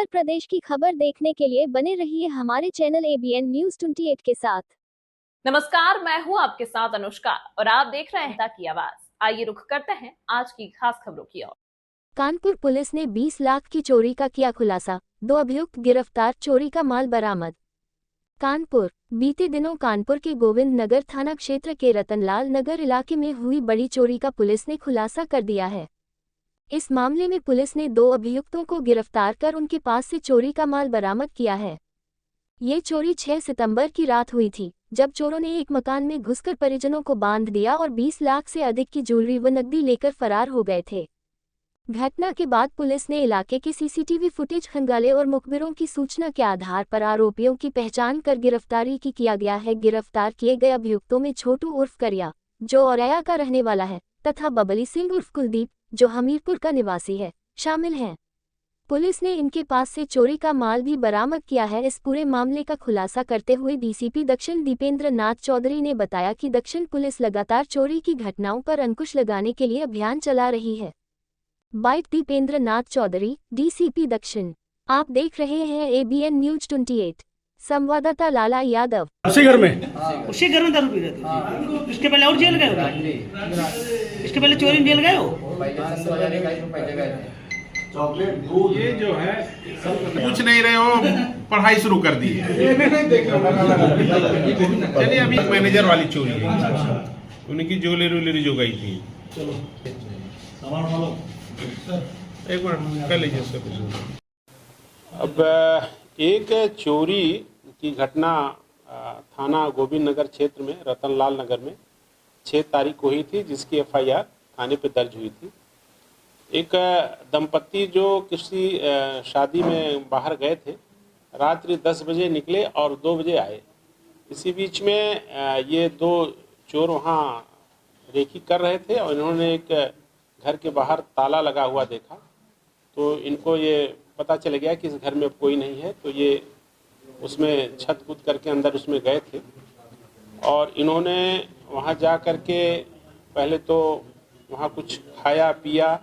उत्तर प्रदेश की खबर देखने के लिए बने रहिए हमारे चैनल ABN न्यूज 28 के साथ। नमस्कार, मैं हूं आपके साथ अनुष्का और आप देख रहे हैं की आवाज। आइए रुख करते हैं आज की खास खबरों की ओर। कानपुर पुलिस ने 20 लाख की चोरी का किया खुलासा, 2 अभियुक्त गिरफ्तार, चोरी का माल बरामद। कानपुर। बीते दिनों कानपुर के गोविंद नगर थाना क्षेत्र के रतनलाल नगर इलाके में हुई बड़ी चोरी का पुलिस ने खुलासा कर दिया है। इस मामले में पुलिस ने 2 अभियुक्तों को गिरफ्तार कर उनके पास से चोरी का माल बरामद किया है। ये चोरी 6 सितंबर की रात हुई थी, जब चोरों ने एक मकान में घुसकर परिजनों को बांध दिया और 20 लाख से अधिक की ज्वेलरी व नकदी लेकर फरार हो गए थे। घटना के बाद पुलिस ने इलाके के सीसीटीवी फुटेज खंगाले और मुखबिरों की सूचना के आधार पर आरोपियों की पहचान कर गिरफ्तारी की किया गया है। गिरफ्तार किए गए अभियुक्तों में छोटू उर्फ करिया, जो औरैया का रहने वाला है, तथा बबली सिंह उर्फ कुलदीप, जो हमीरपुर का निवासी है, शामिल हैं। पुलिस ने इनके पास से चोरी का माल भी बरामद किया है। इस पूरे मामले का खुलासा करते हुए डीसीपी दक्षिण दीपेंद्र नाथ चौधरी ने बताया कि दक्षिण पुलिस लगातार चोरी की घटनाओं पर अंकुश लगाने के लिए अभियान चला रही है। बाइट दीपेंद्र नाथ चौधरी, डीसीपी दक्षिण। आप देख रहे हैं ABN न्यूज 28। संवाददाता लाला यादव। उसी घर में दारू पी रहे थे। इसके पहले और जेल गए हो? इसके पहले चोरी में जेल गए हो? चॉकलेट दूध ये जो है पूछ नहीं रहे हो, पढ़ाई शुरू कर दी है। चलिए, अभी मैनेजर वाली चोरी है, उनकी ज्वेलरी जो गई थी। एक मिनट कर लीजिए उसका कुछ। अब एक चोरी की घटना थाना गोविंद नगर क्षेत्र में रतनलाल नगर में 6 तारीख को हुई थी, जिसकी FIR थाने पे दर्ज हुई थी। एक दंपत्ति जो किसी शादी में बाहर गए थे, रात्रि 10 बजे निकले और 2 बजे आए। इसी बीच में ये 2 चोर वहाँ रेकी कर रहे थे और इन्होंने एक घर के बाहर ताला लगा हुआ देखा, तो इनको ये पता चल गया कि इस घर में अब कोई नहीं है। तो ये उसमें छत कूद करके अंदर उसमें गए थे और इन्होंने वहाँ जा कर के पहले तो वहाँ कुछ खाया पिया,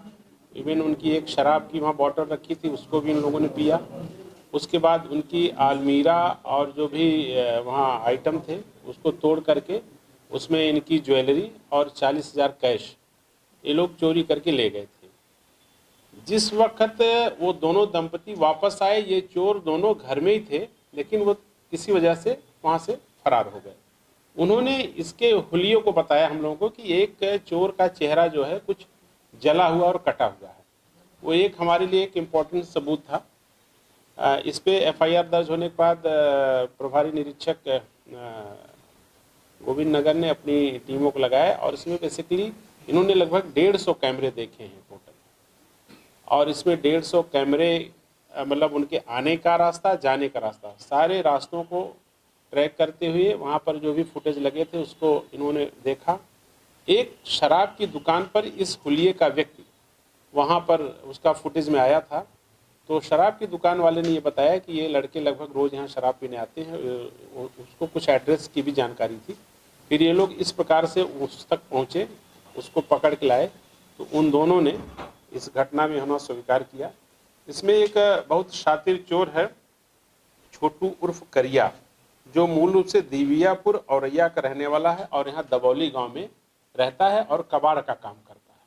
इवन उनकी एक शराब की वहाँ बॉटल रखी थी, उसको भी इन लोगों ने पिया। उसके बाद उनकी अलमीरा और जो भी वहाँ आइटम थे उसको तोड़ करके उसमें इनकी ज्वेलरी और 40,000 कैश ये लोग चोरी करके ले गए थे। जिस वक्त वो दोनों दंपति वापस आए, ये चोर दोनों घर में ही थे, लेकिन वो किसी वजह से वहाँ से फरार हो गए। उन्होंने इसके हुलियों को बताया हम लोगों को कि एक चोर का चेहरा जो है कुछ जला हुआ और कटा हुआ है। वो एक हमारे लिए एक इम्पोर्टेंट सबूत था। इस पे FIR दर्ज होने के बाद प्रभारी निरीक्षक गोविंद नगर ने अपनी टीमों को लगाया और इसमें बेसिकली इन्होंने लगभग 150 कैमरे देखे हैं टोटल, और इसमें 150 कैमरे मतलब उनके आने का रास्ता, जाने का रास्ता, सारे रास्तों को ट्रैक करते हुए वहाँ पर जो भी फुटेज लगे थे उसको इन्होंने देखा। एक शराब की दुकान पर इस हुलिये का व्यक्ति वहाँ पर उसका फुटेज में आया था। तो शराब की दुकान वाले ने ये बताया कि ये लड़के लगभग रोज़ यहाँ शराब पीने आते हैं, उसको कुछ एड्रेस की भी जानकारी थी। फिर ये लोग इस प्रकार से उस तक पहुँचे, उसको पकड़ के लाए, तो उन दोनों ने इस घटना में होना स्वीकार किया। इसमें एक बहुत शातिर चोर है, छोटू उर्फ करिया, जो मूल रूप से दिवियापुर औरैया का रहने वाला है और यहाँ दबौली गांव में रहता है और कबाड़ का काम करता है।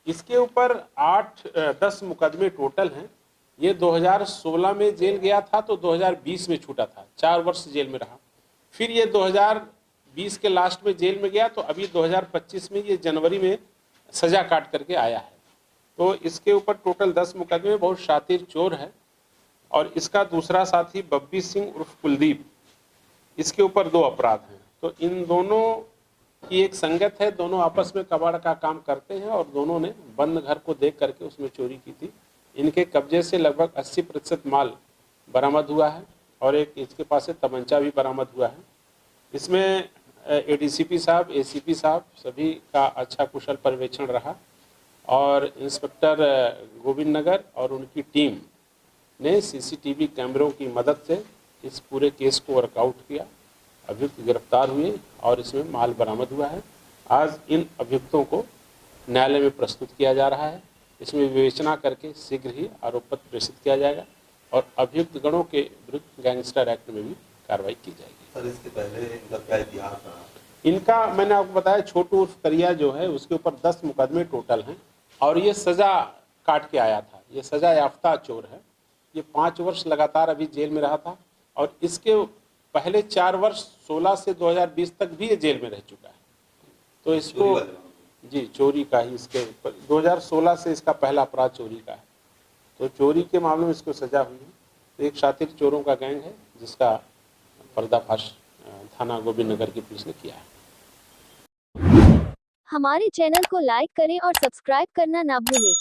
इसके ऊपर 8-10 मुकदमे टोटल हैं। ये 2016 में जेल गया था तो 2020 में छूटा था, 4 वर्ष जेल में रहा। फिर ये 2020 के लास्ट में जेल में गया, तो अभी 2025 में ये जनवरी में सजा काट करके आया है। तो इसके ऊपर टोटल 10 मुकदमे, बहुत शातिर चोर है। और इसका दूसरा साथी बब्बी सिंह उर्फ कुलदीप, इसके ऊपर 2 अपराध हैं। तो इन दोनों की एक संगत है, दोनों आपस में कबाड़ का काम करते हैं और दोनों ने बंद घर को देख करके उसमें चोरी की थी। इनके कब्जे से लगभग 80% माल बरामद हुआ है और एक इसके पास से तमंचा भी बरामद हुआ है। इसमें ADCP साहब, ACP साहब सभी का अच्छा कुशल पर्यवेक्षण रहा और इंस्पेक्टर गोविंद नगर और उनकी टीम ने CCTV कैमरों की मदद से इस पूरे केस को वर्कआउट किया। अभियुक्त गिरफ्तार हुए और इसमें माल बरामद हुआ है। आज इन अभियुक्तों को न्यायालय में प्रस्तुत किया जा रहा है। इसमें विवेचना करके शीघ्र ही आरोप पत्र प्रेषित किया जाएगा। और अभियुक्त गणों के विरुद्ध गैंगस्टर एक्ट में भी कार्रवाई की जाएगी। सर इसके पहले इनका क्या इतिहास रहा? इनका मैंने आपको बताया, छोटू उर्फ करिया जो है उसके ऊपर 10 मुकदमे टोटल हैं और ये सजा काट के आया था। ये सजा याफ्ता चोर है। ये 5 वर्ष लगातार अभी जेल में रहा था और इसके पहले 4 वर्ष 16 से 2020 तक भी ये जेल में रह चुका है। तो इसको जी चोरी का ही इसके 2016 से इसका पहला अपराध चोरी का है। तो चोरी के मामले में इसको सजा हुई है। तो एक शातिर चोरों का गैंग है जिसका पर्दाफाश थाना गोविंद नगर की पुलिस ने किया है। हमारे चैनल को लाइक करें और सब्सक्राइब करना ना भूलें।